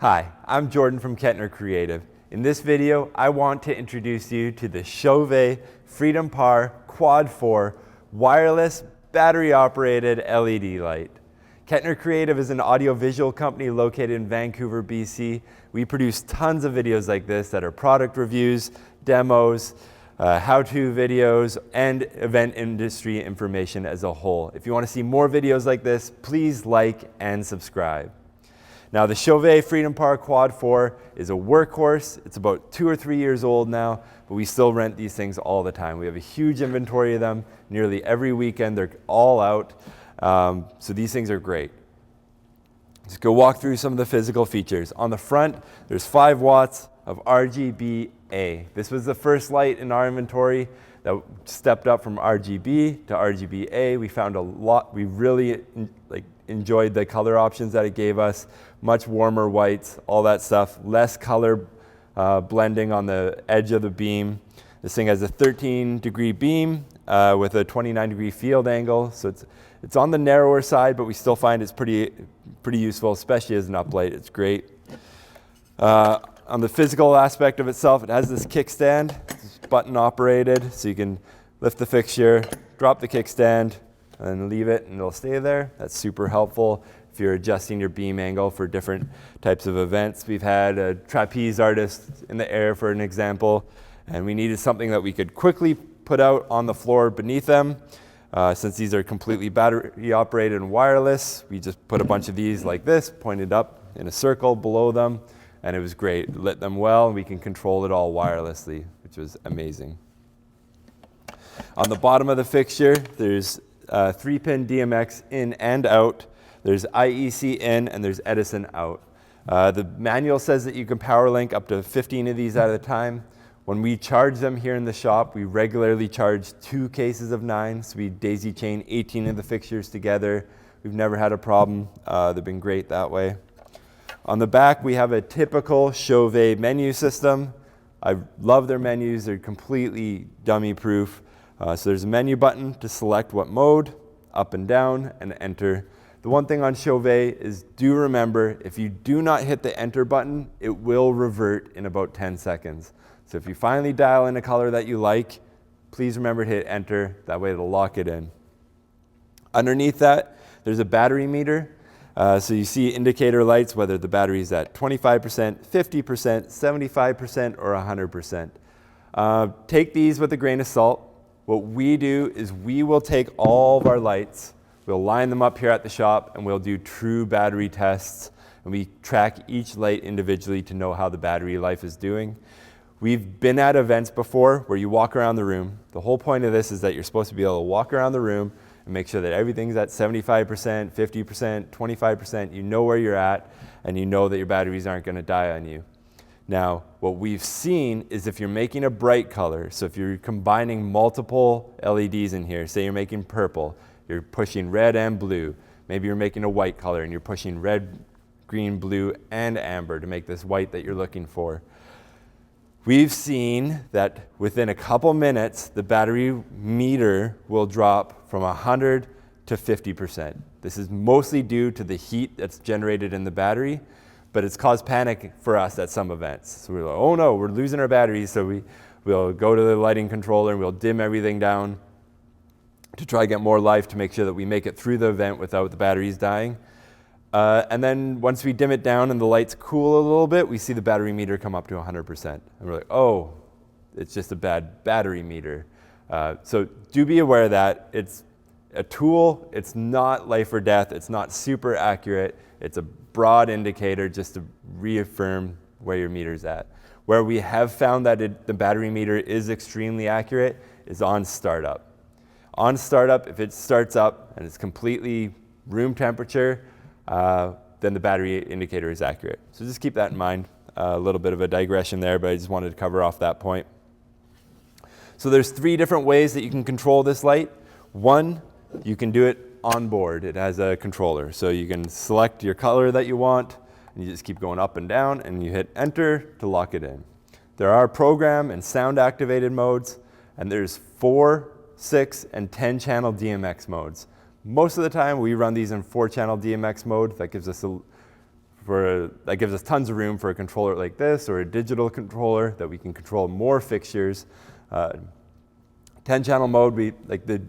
Hi, I'm Jordan from Kettner Creative. In this video, I want to introduce you to the Chauvet Freedom Par Quad 4 wireless battery-operated LED light. Kettner Creative is an audiovisual company located in Vancouver, BC. We produce tons of videos like this that are product reviews, demos, how-to videos, and event industry information as a whole. If you want to see more videos like this, please like and subscribe. Now, the Chauvet Freedom Par Quad 4 is a workhorse. It's about 2 or 3 years old now, but we still rent these things all the time. We have a huge inventory of them. Nearly every weekend, they're all out. So these things are great. Let's go walk through some of the physical features. On the front, there's 5 watts of RGBA. This was the first light in our inventory that stepped up from RGB to RGBA. We found a lot, we really enjoyed the color options that it gave us. Much warmer whites, all that stuff. Less color blending on the edge of the beam. This thing has a 13-degree beam with a 29-degree field angle. So it's on the narrower side, but we still find it's pretty useful, especially as an uplight. It's great. On the physical aspect of itself, it has this kickstand. It's button operated, so you can lift the fixture, drop the kickstand, and leave it, and it'll stay there. That's super helpful if you're adjusting your beam angle for different types of events. We've had a trapeze artist in the air, for an example, and we needed something that we could quickly put out on the floor beneath them. Since these are completely battery operated and wireless, we just put a bunch of these like this, pointed up in a circle below them, and it was great. It lit them well, and we can control it all wirelessly, which was amazing. On the bottom of the fixture, there's 3-pin DMX in and out. There's IEC in and there's Edison out. The manual says that you can power link up to 15 of these at a time. When we charge them here in the shop, we regularly charge 2 cases of 9. So we daisy chain 18 of the fixtures together. We've never had a problem. They've been great that way. On the back, we have a typical Chauvet menu system. I love their menus. They're completely dummy proof. So there's a menu button to select what mode, up and down, and enter. The one thing on Chauvet is do remember, if you do not hit the enter button, it will revert in about 10 seconds. So if you finally dial in a color that you like, please remember to hit enter. That way it'll lock it in. Underneath that, there's a battery meter. So you see indicator lights, whether the battery is at 25%, 50%, 75%, or 100%. Take these with a grain of salt. What we do is we will take all of our lights, we'll line them up here at the shop, and we'll do true battery tests. And we track each light individually to know how the battery life is doing. We've been at events before where you walk around the room. The whole point of this is that you're supposed to be able to walk around the room and make sure that everything's at 75%, 50%, 25%. You know where you're at, and you know that your batteries aren't going to die on you. Now, what we've seen is if you're making a bright color, so if you're combining multiple LEDs in here, say you're making purple, you're pushing red and blue. Maybe you're making a white color and you're pushing red, green, blue, and amber to make this white that you're looking for. We've seen that within a couple minutes, the battery meter will drop from 100 to 50%. This is mostly due to the heat that's generated in the battery, but it's caused panic for us at some events. So we're like, oh no, we're losing our batteries. So we'll go to the lighting controller and we'll dim everything down to try to get more life to make sure that we make it through the event without the batteries dying. And then once we dim it down and the lights cool a little bit, we see the battery meter come up to 100%. And we're like, oh, it's just a bad battery meter. So do be aware that it's a tool. It's not life or death. It's not super accurate. It's a broad indicator just to reaffirm where your meter's at. Where we have found that the battery meter is extremely accurate is on startup. On startup, if it starts up and it's completely room temperature, then the battery indicator is accurate. So just keep that in mind. A little bit of a digression there, but I just wanted to cover off that point. So there's 3 different ways that you can control this light. One, you can do it on board. It has a controller. So you can select your color that you want, and you just keep going up and down, and you hit enter to lock it in. There are program and sound activated modes, and there's 4, 6, and 10 channel DMX modes. Most of the time we run these in 4-channel DMX mode. That gives us, for that gives us tons of room for a controller like this or a digital controller that we can control more fixtures. 10-channel mode, like the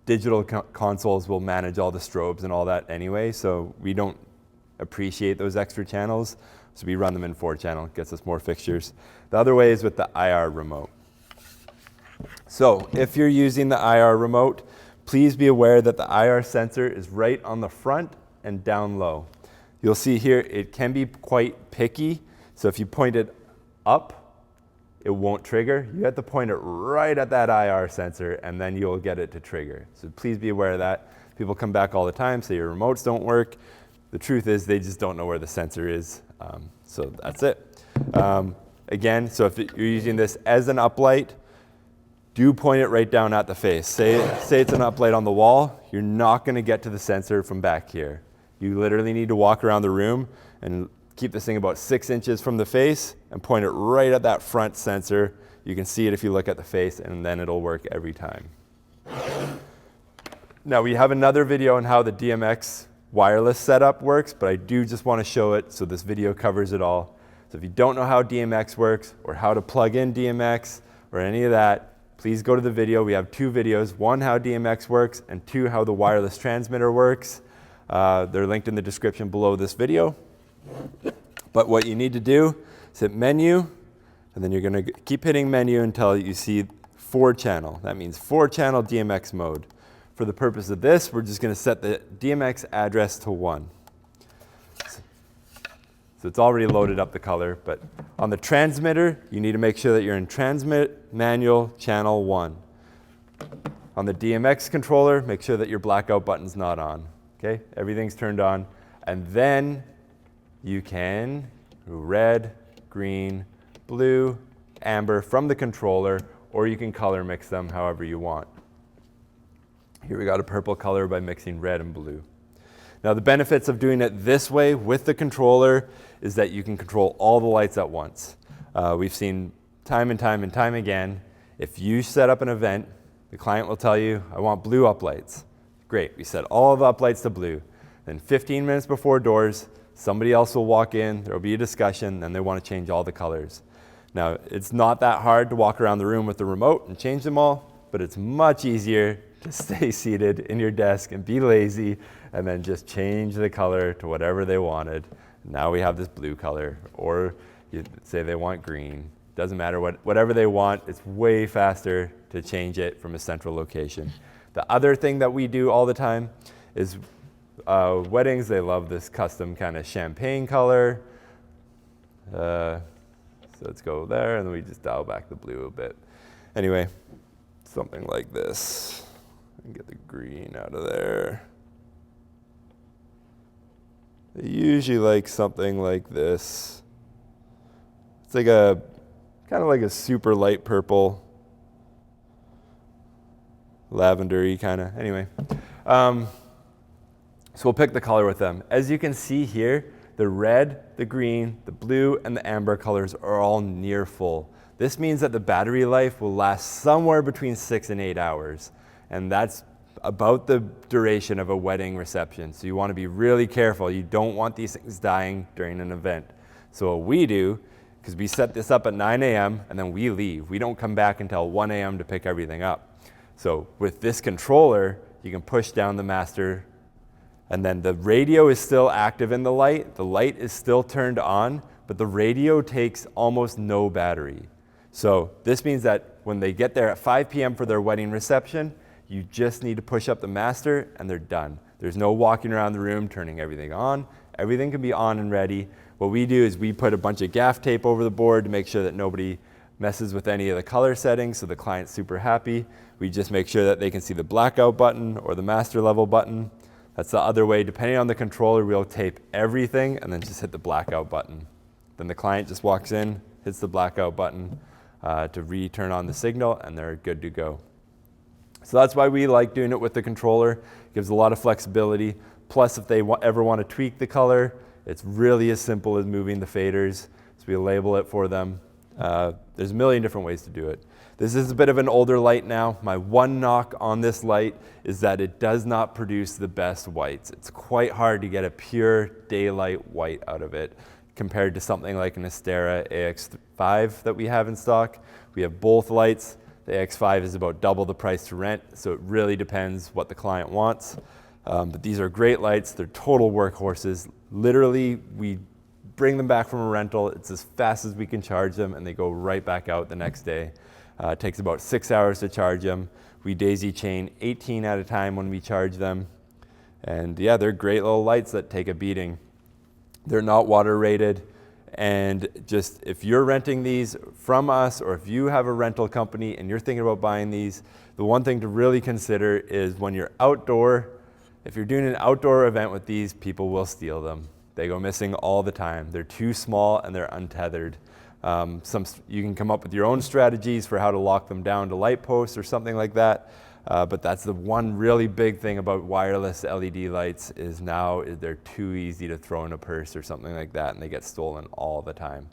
digital consoles will manage all the strobes and all that anyway, so we don't appreciate those extra channels. So we run them in 4-channel, gets us more fixtures. The other way is with the IR remote. So if you're using the IR remote, please be aware that the IR sensor is right on the front and down low. You'll see here it can be quite picky, so if you point it up, it won't trigger. You have to point it right at that IR sensor and then you'll get it to trigger. So please be aware of that. People come back all the time, say your remotes don't work. The truth is they just don't know where the sensor is. So that's it. Again, so if you're using this as an uplight, do point it right down at the face. Say it's an uplight on the wall, you're not gonna get to the sensor from back here. You literally need to walk around the room and keep this thing about 6 inches from the face and point it right at that front sensor. You can see it if you look at the face, and then it'll work every time. Now we have another video on how the DMX wireless setup works, but I do just want to show it, so this video covers it all. So if you don't know how DMX works or how to plug in DMX or any of that, please go to the video. We have 2 videos, one how DMX works and 2 how the wireless transmitter works. They're linked in the description below this video. But what you need to do is hit menu, and then you're going to keep hitting menu until you see 4-channel. That means 4-channel DMX mode. For the purpose of this, we're just going to set the DMX address to 1. So it's already loaded up the color, but on the transmitter, you need to make sure that you're in transmit manual channel 1. On the DMX controller, make sure that your blackout button's not on. Okay, everything's turned on, and then you can red, green, blue, amber from the controller, or you can color mix them however you want. Here we got a purple color by mixing red and blue. Now the benefits of doing it this way with the controller is that you can control all the lights at once. We've seen time and time and time again, if you set up an event, the client will tell you, I want blue uplights. Great, we set all of the uplights to blue. Then 15 minutes before doors, somebody else will walk in, there'll be a discussion, and they want to change all the colors. Now, it's not that hard to walk around the room with the remote and change them all, but it's much easier to stay seated in your desk and be lazy and then just change the color to whatever they wanted. Now we have this blue color, or you say they want green. Doesn't matter, whatever they want, it's way faster to change it from a central location. The other thing that we do all the time is weddings, they love this custom kind of champagne color. So let's go there, and then we just dial back the blue a bit. Anyway, something like this. And get the green out of there. They usually like something like this. It's like a, kind of like a super light purple. Lavender-y kind of, anyway. So we'll pick the color with them. As you can see here, the red, the green, the blue, and the amber colors are all near full. This means that the battery life will last somewhere between 6 and 8 hours. And that's about the duration of a wedding reception. So you want to be really careful. You don't want these things dying during an event. So what we do, because we set this up at 9 a.m. and then we leave. We don't come back until 1 a.m. to pick everything up. So with this controller, you can push down the master, and then the radio is still active in the light is still turned on, but the radio takes almost no battery. So this means that when they get there at 5 p.m. for their wedding reception, you just need to push up the master and they're done. There's no walking around the room turning everything on. Everything can be on and ready. What we do is we put a bunch of gaff tape over the board to make sure that nobody messes with any of the color settings, so the client's super happy. We just make sure that they can see the blackout button or the master level button. That's the other way. Depending on the controller, we'll tape everything and then just hit the blackout button. Then the client just walks in, hits the blackout button to return on the signal, and they're good to go. So that's why we like doing it with the controller. It gives a lot of flexibility. Plus, if they ever want to tweak the color, it's really as simple as moving the faders. So we label it for them, There's a million different ways to do it. This is a bit of an older light now. My one knock on this light is that it does not produce the best whites. It's quite hard to get a pure daylight white out of it compared to something like an Astera AX5 that we have in stock. We have both lights. The AX5 is about double the price to rent, so it really depends what the client wants. But these are great lights. They're total workhorses. Literally, we bring them back from a rental. It's as fast as we can charge them, and they go right back out the next day. It takes about 6 hours to charge them. We daisy chain 18 at a time when we charge them. And yeah, they're great little lights that take a beating. They're not water rated. And just if you're renting these from us, or if you have a rental company and you're thinking about buying these, the one thing to really consider is when you're outdoor, if you're doing an outdoor event with these, people will steal them. They go missing all the time. They're too small and they're untethered. You can come up with your own strategies for how to lock them down to light posts or something like that. But that's the one really big thing about wireless LED lights is now they're too easy to throw in a purse or something like that, and they get stolen all the time.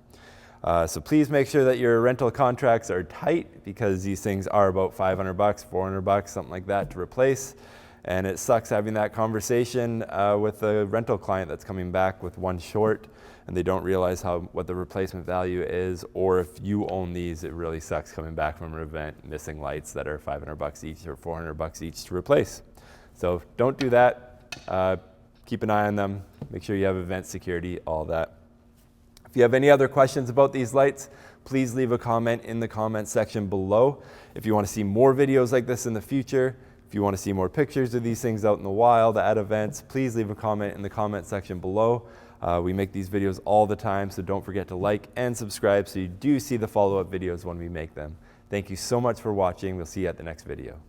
So please make sure that your rental contracts are tight, because these things are about $500, $400, something like that to replace. And it sucks having that conversation with a rental client that's coming back with one short, and they don't realize what the replacement value is. Or if you own these, it really sucks coming back from an event missing lights that are $500 each or $400 each to replace. So don't do that. Keep an eye on them. Make sure you have event security, all that. If you have any other questions about these lights, please leave a comment in the comment section below. If you want to see more videos like this in the future, if you want to see more pictures of these things out in the wild at events, please leave a comment in the comment section below. We make these videos all the time, so don't forget to like and subscribe so you do see the follow-up videos when we make them. Thank you so much for watching. We'll see you at the next video.